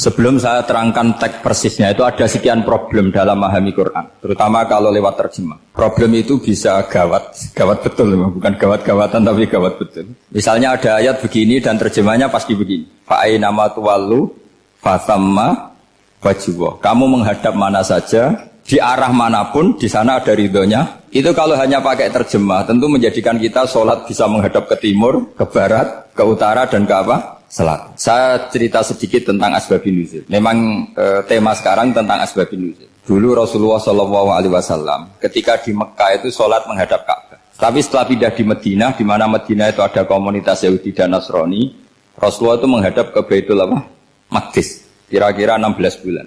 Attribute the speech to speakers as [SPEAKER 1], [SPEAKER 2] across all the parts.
[SPEAKER 1] Sebelum saya terangkan teks persisnya, itu ada sekian problem dalam memahami Quran, terutama kalau lewat terjemah. Problem itu bisa gawat, gawat betul, bukan gawat-gawatan tapi gawat betul. Misalnya ada ayat begini dan terjemahnya pasti begini. Fa'ainama tuwallu fasamma wajhuwa. Kamu menghadap mana saja, di arah manapun, di sana ada ridhonya. Itu kalau hanya pakai terjemah, tentu menjadikan kita sholat bisa menghadap ke timur, ke barat, ke utara, dan ke apa? Selatan. Saya cerita sedikit tentang asbabun nuzul. Memang tema sekarang tentang asbabun nuzul. Dulu Rasulullah SAW ketika di Mekah itu sholat menghadap Ka'bah. Tapi setelah pindah di Madinah, di mana Madinah itu ada komunitas Yahudi dan Nasrani, Rasulullah itu menghadap ke Baitul Maqdis. Kira-kira 16 bulan.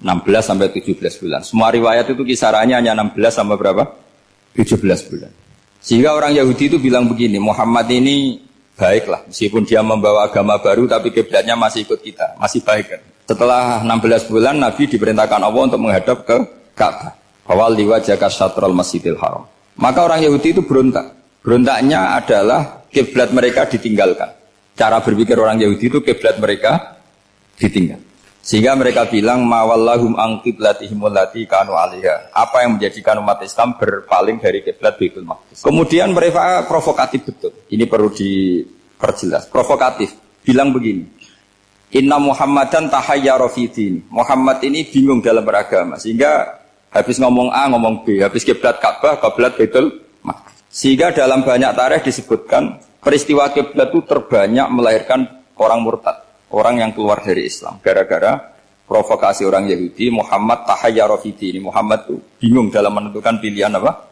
[SPEAKER 1] 16 sampai 17 bulan. Semua riwayat itu kisarannya hanya 16 sampai berapa? 17 bulan. Sehingga orang Yahudi itu bilang begini, Muhammad ini baiklah, meskipun dia membawa agama baru tapi kiblatnya masih ikut kita, masih baik kan. Setelah 16 bulan Nabi diperintahkan Allah untuk menghadap ke Ka'bah. Awal liwajaka syatrul masjidil haram. Maka orang Yahudi itu berontak. Berontaknya adalah kiblat mereka ditinggalkan. Cara berpikir orang Yahudi itu kiblat mereka ditinggal. Sehingga mereka bilang mawallahum an qiblatihim allati kanu 'alaiha. Apa yang menjadikan umat Islam berpaling dari kiblat Baitul Maqdis. Kemudian mereka provokatif betul. Ini perlu diperjelas. Provokatif. Bilang begini. Inna Muhammadan tahayyara fi din. Muhammad ini bingung dalam beragama sehingga habis ngomong A ngomong B, habis kiblat Ka'bah, kiblat Baitul Maqdis. Sehingga dalam banyak tarikh disebutkan peristiwa kiblat itu terbanyak melahirkan orang murtad. Orang yang keluar dari Islam gara-gara provokasi orang Yahudi. Muhammad tahayyara fi dini. Muhammad itu bingung dalam menentukan pilihan apa?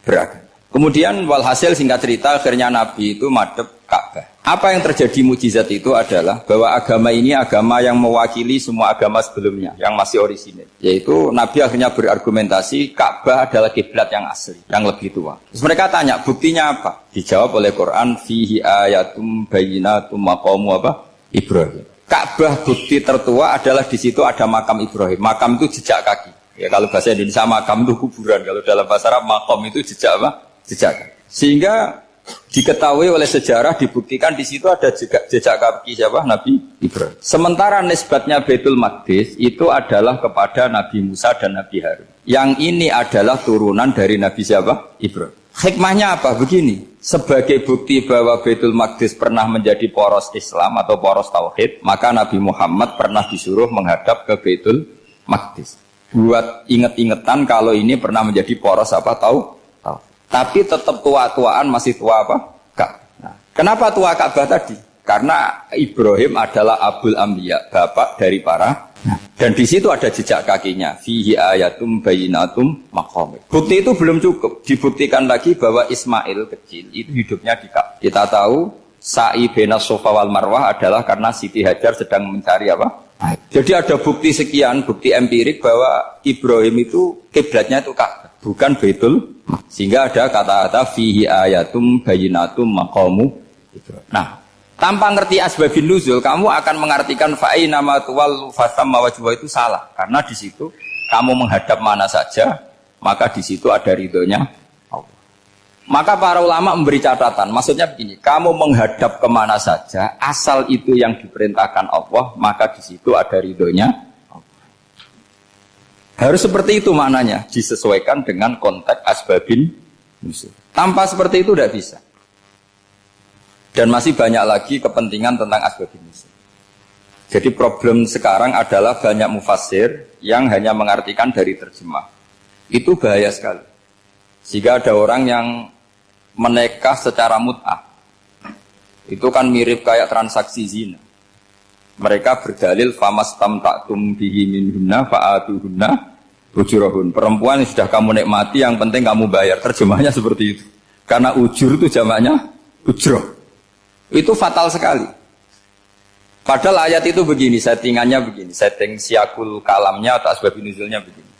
[SPEAKER 1] Beragama. Kemudian walhasil singkat cerita akhirnya Nabi itu madhep Ka'bah. Apa yang terjadi mukjizat itu adalah bahwa agama ini agama yang mewakili semua agama sebelumnya yang masih orisinil. Yaitu Nabi akhirnya berargumentasi Ka'bah adalah kiblat yang asli, yang lebih tua. Terus mereka tanya buktinya apa? Dijawab oleh Quran fihi ayatum bayyinatum maqamu apa? Ibrahim. Ka'bah bukti tertua adalah di situ ada makam Ibrahim. Makam itu jejak kaki. Ya kalau bahasa Indonesia makam itu kuburan. Kalau dalam bahasa Arab makam itu jejak apa? Jejak kaki. Sehingga diketahui oleh sejarah dibuktikan di situ ada jejak kaki siapa? Nabi Ibrahim. Sementara nisbatnya Baitul Maqdis itu adalah kepada Nabi Musa dan Nabi Harun. Yang ini adalah turunan dari Nabi siapa? Ibrahim. Hikmahnya apa? Begini, sebagai bukti bahwa Baitul Maqdis pernah menjadi poros Islam atau poros Tauhid, maka Nabi Muhammad pernah disuruh menghadap ke Baitul Maqdis. Buat inget-ingetan kalau ini pernah menjadi poros apa? Tahu? Tapi tetap tua-tuaan masih tua apa? Nah, kenapa tua Ka'bah tadi? Karena Ibrahim adalah Abul Anbiya, bapak dari para. Dan di situ ada jejak kakinya. Fihi ayatum bayyinatum maqam. Bukti itu belum cukup. Dibuktikan lagi bahwa Ismail kecil itu hidupnya di Ka'bah. Kita tahu sa'i baina Safa wal Marwah adalah karena Siti Hajar sedang mencari apa? Jadi ada bukti sekian, bukti empirik bahwa Ibrahim itu kiblatnya itu Ka'bah, bukan Baitul. Sehingga ada kata-kata fihi ayatum bayyinatum maqamu Ibrahim. Nah, tanpa ngerti asbabun nuzul, kamu akan mengartikan fa'ina ma tuwallu fasamma wajhuhu itu salah. Karena di situ kamu menghadap mana saja, maka di situ ada ridhonya Allah. Maka para ulama memberi catatan. Maksudnya begini, kamu menghadap kemana saja, asal itu yang diperintahkan Allah, maka di situ ada ridhonya Allah. Harus seperti itu maknanya, disesuaikan dengan konteks asbabun nuzul. Tanpa seperti itu tidak bisa. Dan masih banyak lagi kepentingan tentang asbabun nuzul. Jadi problem sekarang adalah banyak mufassir yang hanya mengartikan dari terjemah. Itu bahaya sekali. Sehingga ada orang yang menikah secara mut'ah. Itu kan mirip kayak transaksi zina. Mereka berdalil famastamta'tum bihi minhunna fa'atuhunna ujurahun. Perempuan yang sudah kamu nikmati yang penting kamu bayar. Terjemahnya seperti itu. Karena ujur itu jamaknya ujroh. Itu fatal sekali. Padahal ayat itu begini, settingannya begini, setting siakul kalamnya atau asbabun nuzulnya begini.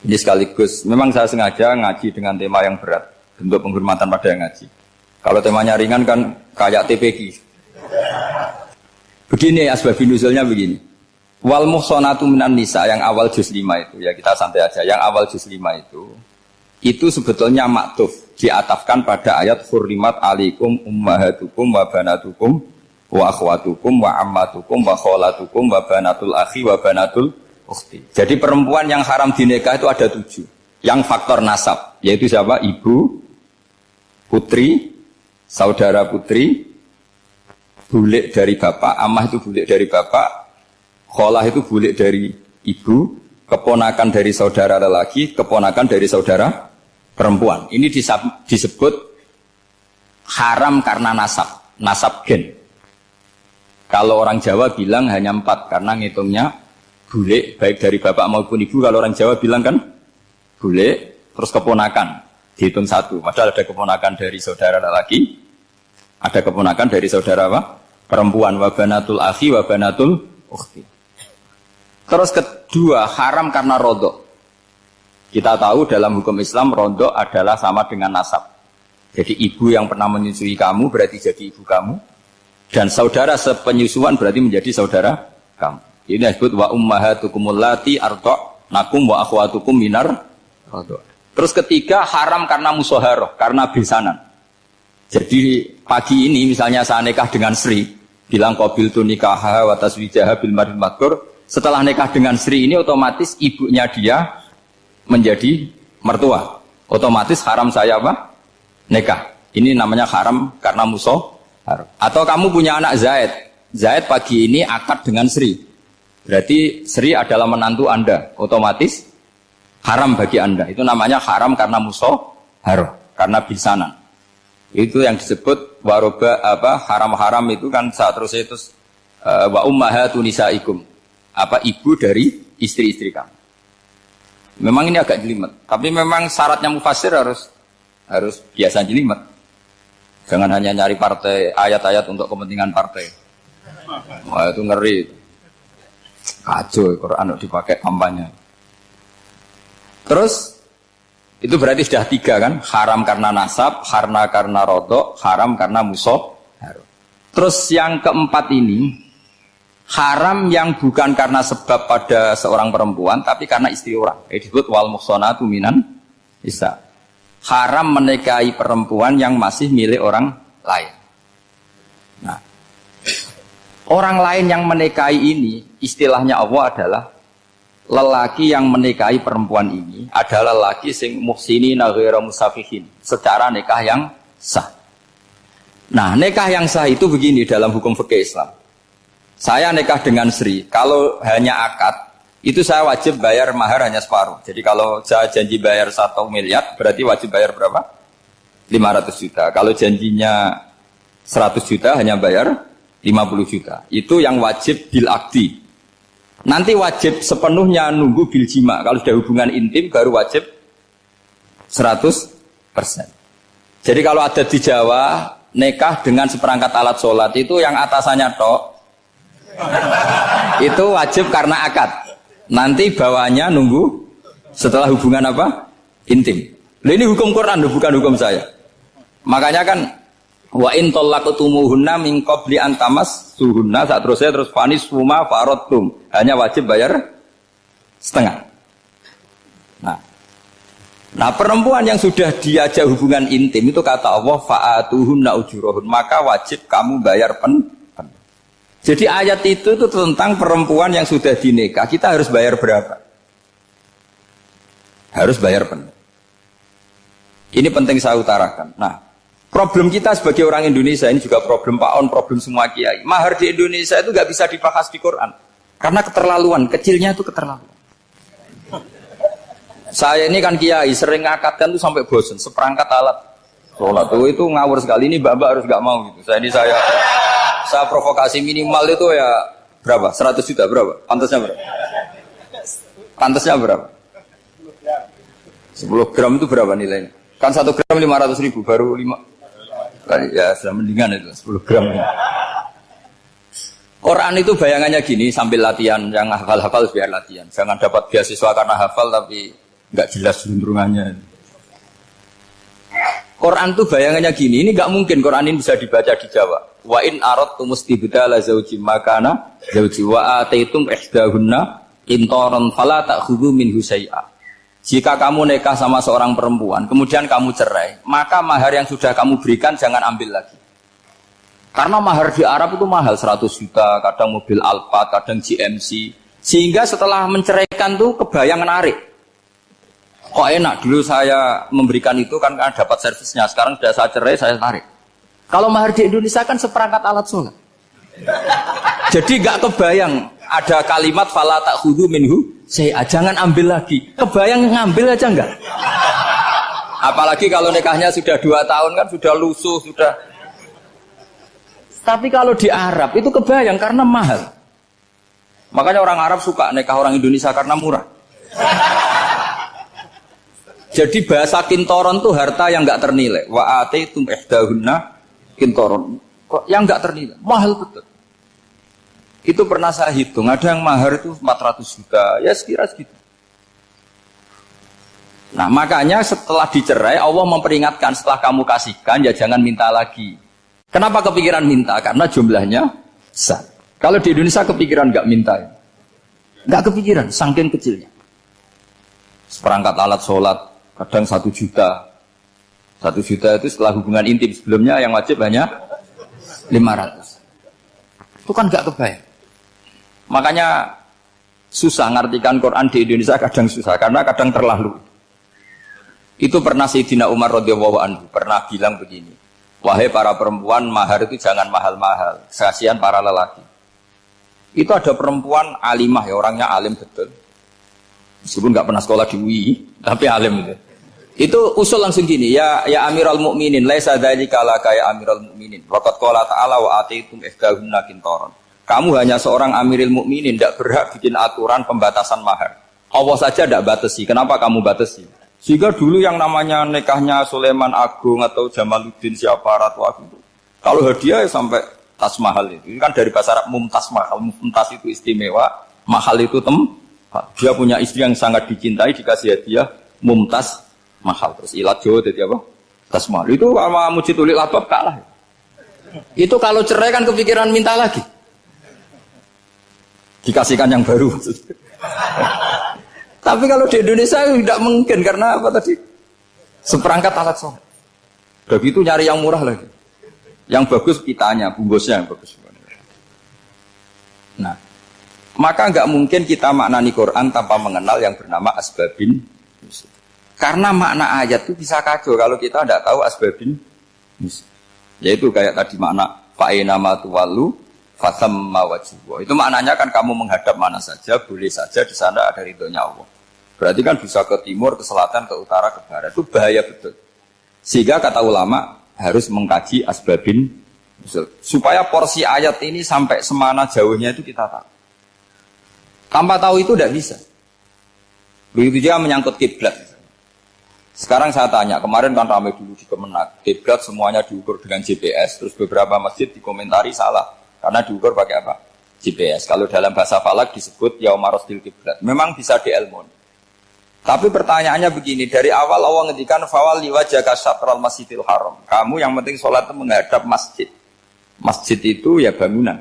[SPEAKER 1] Ini sekaligus, memang saya sengaja ngaji dengan tema yang berat, bentuk penghormatan pada yang ngaji. Kalau temanya ringan kan kayak TPG. Begini asbabun nuzulnya begini. Wal muhsanatu minan nisa yang awal juz 5 itu, ya kita santai aja, yang awal juz 5 itu sebetulnya maktuf, diatafkan pada ayat hurrimat alaikum ummahatukum wa banatukum wa akhwatukum wa ammatukum wa kholatukum wa banatul akhi wa banatul ukhti. Jadi perempuan yang haram dinikah itu ada 7. Yang faktor nasab, yaitu siapa? Ibu, putri, saudara putri, bulik dari bapak, amah itu bulik dari bapak, kholah itu bulik dari ibu, keponakan dari saudara lelaki, keponakan dari saudara perempuan. Ini disebut haram karena nasab gen. Kalau orang Jawa bilang hanya 4 karena ngitungnya bulik baik dari bapak maupun ibu. Kalau orang Jawa bilang kan bulik terus keponakan dihitung 1. Padahal ada keponakan dari saudara lelaki, ada keponakan dari saudara apa? Perempuan. Wa banatul akhi wa banatul ukhti. Terus kedua haram karena rodok. Kita tahu dalam hukum Islam rodok adalah sama dengan nasab. Jadi ibu yang pernah menyusui kamu berarti jadi ibu kamu. Dan saudara sepenyusuan berarti menjadi saudara kamu. Ini disebut wa ummahatukumul lati arda'nakum wa akhwatukum minar radha'. Terus ketiga haram karena musoharoh, karena besanan. Jadi pagi ini misalnya saya nikah dengan Sri, bilang qabiltu nikaha wa taswijaha bil mar'il madkur. Setelah nikah dengan Sri ini otomatis ibunya dia menjadi mertua. Otomatis haram saya apa? Nikah. Ini namanya haram karena musoharoh. Atau kamu punya anak Zaid. Zaid pagi ini akad dengan Sri. Berarti Sri adalah menantu Anda. Otomatis haram bagi Anda. Itu namanya haram karena musoharoh, karena bisanan. Itu yang disebut waroba haram-haram itu kan saat terus itu wa ummahatu nisaikum. Ibu dari istri-istri kamu. Memang ini agak jelimet. Tapi memang syaratnya mufassir harus biasa jelimet. Jangan hanya nyari partai, ayat-ayat untuk kepentingan partai. Wah itu ngeri. Kacau, Quran dipakai kampanye. Terus, itu berarti sudah 3 kan? Haram karena nasab, karena rodok, haram karena musoh. Terus yang keempat ini, haram yang bukan karena sebab pada seorang perempuan, tapi karena istri orang. Disebut wal muhsanatu minan nisa. Haram menikahi perempuan yang masih milik orang lain. Nah, orang lain yang menikahi ini, istilahnya Allah adalah lelaki yang menikahi perempuan ini adalah lelaki sing muhsinina ghairu musafihin, secara nikah yang sah. Nah, nikah yang sah itu begini dalam hukum fikih Islam. Saya nikah dengan Sri, kalau hanya akad itu saya wajib bayar mahar hanya separuh. Jadi kalau saya janji bayar 1 miliar, berarti wajib bayar berapa? 500 juta. Kalau janjinya 100 juta, hanya bayar 50 juta. Itu yang wajib bil akdi. Nanti wajib sepenuhnya nunggu bil jima. Kalau sudah hubungan intim, baru wajib 100%. Jadi kalau ada di Jawa, nikah dengan seperangkat alat sholat, itu yang atasannya tok, itu wajib karena akad. Nanti bawahnya nunggu setelah hubungan apa? Intim. Nah, ini hukum Quran, bukan hukum saya. Makanya kan wa in talaqtumuhunna min qabli an tamassuhunna, saat terus fanis huma faradtum. Hanya wajib bayar setengah. Nah, perempuan yang sudah diajak hubungan intim itu kata Allah fa'atuhunna ujurahun, maka wajib kamu bayar penuh. Jadi ayat itu tentang perempuan yang sudah dinikah, kita harus bayar berapa? Harus bayar penuh. Ini penting saya utarakan. Nah, problem kita sebagai orang Indonesia, ini juga problem Pak On, problem semua kiai. Mahar di Indonesia itu nggak bisa dibahas di Quran. Karena keterlaluan, kecilnya itu keterlaluan. Saya ini kan kiai, sering ngakatkan tuh sampai bosan, seperangkat alat sholat itu ngawur sekali. Ini mbak harus nggak mau gitu. Saya provokasi minimal itu ya berapa? 100 juta berapa? Pantasnya berapa? Pantasnya berapa? 10 gram itu berapa nilainya? Kan 1 gram 500.000, baru 5. Ya sudah mendingan itu 10 gram. Quran itu bayangannya gini, sambil latihan, yang hafal-hafal biar latihan. Jangan dapat beasiswa karena hafal tapi nggak jelas juntrungannya. Quran tuh bayangannya gini, ini nggak mungkin Quran ini bisa dibaca di Jawa. Wa in aradtum istibdala zawji makana zawji wa ataitum ihdahunna qintaran fala ta'khudhu minhu syai'a. Jika kamu nikah sama seorang perempuan, kemudian kamu cerai, maka mahar yang sudah kamu berikan jangan ambil lagi. Karena mahar di Arab itu mahal 100 juta, kadang mobil Alphard, kadang GMC. Sehingga setelah menceraikan tuh kebayang menarik. Kok enak dulu saya memberikan itu kan dapat servisnya. Sekarang sudah saya cerai, saya tarik. Kalau mahar di Indonesia kan seperangkat alat sholat. Jadi gak kebayang ada kalimat fala ta'khudhu minhu syai'a, jangan ambil lagi. Kebayang ngambil aja enggak? Apalagi kalau nikahnya sudah 2 tahun kan sudah lusuh, sudah. Tapi kalau di Arab itu kebayang karena mahal. Makanya orang Arab suka nikah orang Indonesia karena murah. Jadi bahasa kintoron itu harta yang enggak ternilai. Wa ataitum ihdahunna kintoron. Kok yang enggak ternilai? Mahal betul. Itu pernah saya hitung, ada yang mahar itu 400 juta, ya sekira segitu. Nah makanya setelah dicerai Allah memperingatkan setelah kamu kasihkan ya jangan minta lagi. Kenapa kepikiran minta? Karena jumlahnya besar. Kalau di Indonesia kepikiran nggak minta, nggak kepikiran, saking kecilnya. Seperangkat alat sholat kadang 1 juta. 1 juta itu setelah hubungan intim, sebelumnya yang wajib hanya 500. Itu kan nggak kebayang. Makanya susah ngartikan Quran di Indonesia, kadang susah karena kadang terlalu. Itu pernah Sayyidina Umar radhiyallahu anhu pernah bilang begini, wahai para perempuan, mahar itu jangan mahal-mahal, kasihan para lelaki. Itu ada perempuan alimah ya, orangnya alim betul, meskipun nggak pernah sekolah di UI, tapi alim itu. Itu usul langsung gini, ya Amirul Mukminin, laisa dzalika laka ya Amirul Mukminin. Waqad qala ta'ala wa atitum ihdahunna qintaran. Kamu hanya seorang Amirul Mukminin, tidak berhak bikin aturan pembatasan mahar. Allah saja tidak batasi. Kenapa kamu batasi? Sehingga dulu yang namanya nikahnya Sulaiman Agung atau Jamaluddin siapa Ratu Agung, kalau hadiah ya sampai tas mahal itu. Ini kan dari bahasa Arab mumtaz mahal. Mumtaz itu istimewa, mahal itu dia punya istri yang sangat dicintai, dikasih hadiah mumtaz mahal. Terus ilat Jawa jadi apa? Tas mahal. Itu sama Mujitulik Labab kalah. Itu kalau cerai kan kepikiran minta lagi. Dikasihkan yang baru. Tapi kalau di Indonesia tidak mungkin karena apa tadi? Seperangkat alat sholat. Begitu nyari yang murah lagi. Yang bagus kitanya, bungkusnya yang bagus. Nah, maka nggak mungkin kita maknani Quran tanpa mengenal yang bernama asbabin. Karena makna ayat itu bisa kacau kalau kita tidak tahu asbabin. Yaitu kayak tadi makna fa'ina ma tuwallu fatamma wajhu. Itu maknanya kan kamu menghadap mana saja, boleh saja di sana ada ridhonya Allah. Berarti kan bisa ke timur, ke selatan, ke utara, ke barat. Itu bahaya betul. Sehingga kata ulama harus mengkaji asbabin supaya porsi ayat ini sampai semana jauhnya itu kita tahu. Tanpa tahu itu tidak bisa. Begitu juga menyangkut kiblat. Sekarang saya tanya, kemarin kan ramai dulu di Kemenak, kiblat semuanya diukur dengan GPS, terus beberapa masjid dikomentari salah. Karena diukur pakai apa? GPS. Kalau dalam bahasa falak disebut yaumarostil kiblat. Memang bisa diilmun. Tapi pertanyaannya begini, dari awal Allah ngendikan fawal liwajhaka syatral masjidil haram. Kamu yang penting sholat itu menghadap masjid. Masjid itu ya bangunan.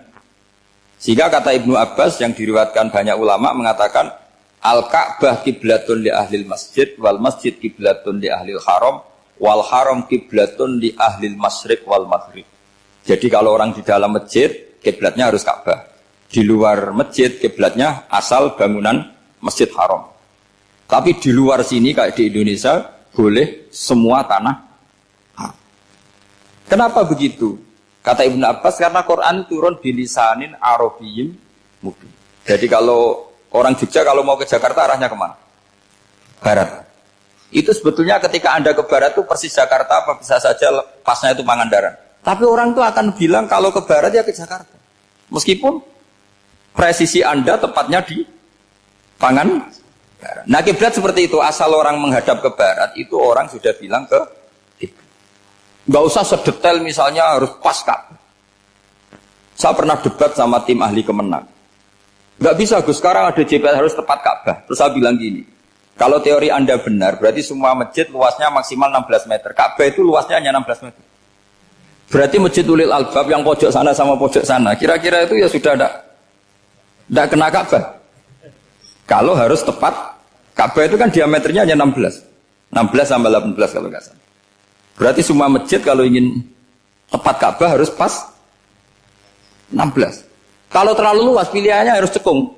[SPEAKER 1] Sehingga kata Ibnu Abbas yang diriwayatkan banyak ulama mengatakan Al-Ka'bah kiblatun li ahlil masjid wal masjid kiblatun li ahlil haram wal haram kiblatun li ahlil masyriq wal maghrib. Jadi kalau orang di dalam masjid, kiblatnya harus Ka'bah. Di luar masjid, kiblatnya asal bangunan Masjid Haram. Tapi di luar sini, kayak di Indonesia, boleh semua tanah. Kenapa begitu? Kata Ibnu Abbas, karena Quran turun bilisanin Arabiyyin mubin. Jadi kalau orang Jogja, kalau mau ke Jakarta, arahnya kemana? Barat. Itu sebetulnya ketika Anda ke barat itu persis Jakarta, apa bisa saja pasnya itu Pangandaran. Tapi orang itu akan bilang kalau ke barat ya ke Jakarta. Meskipun presisi Anda tepatnya di Pangandaran. Nah kiblat seperti itu, asal orang menghadap ke barat itu orang sudah bilang ke kiblat. Nggak usah sedetail misalnya harus pas Ka'bah. Saya pernah debat sama tim ahli Kemenak. Nggak bisa Gus, sekarang ada GPS harus tepat Ka'bah. Terus saya bilang gini, kalau teori Anda benar, berarti semua masjid luasnya maksimal 16 meter. Ka'bah itu luasnya hanya 16 meter. Berarti Masjid Ulil Albab yang pojok sana sama pojok sana, kira-kira itu ya sudah tidak kena Ka'bah. Kalau harus tepat, Ka'bah itu kan diameternya hanya 16. 16 sampai 18 kalau nggak salah. Berarti semua masjid kalau ingin tepat Ka'bah harus pas 16. Kalau terlalu luas pilihannya harus cekung.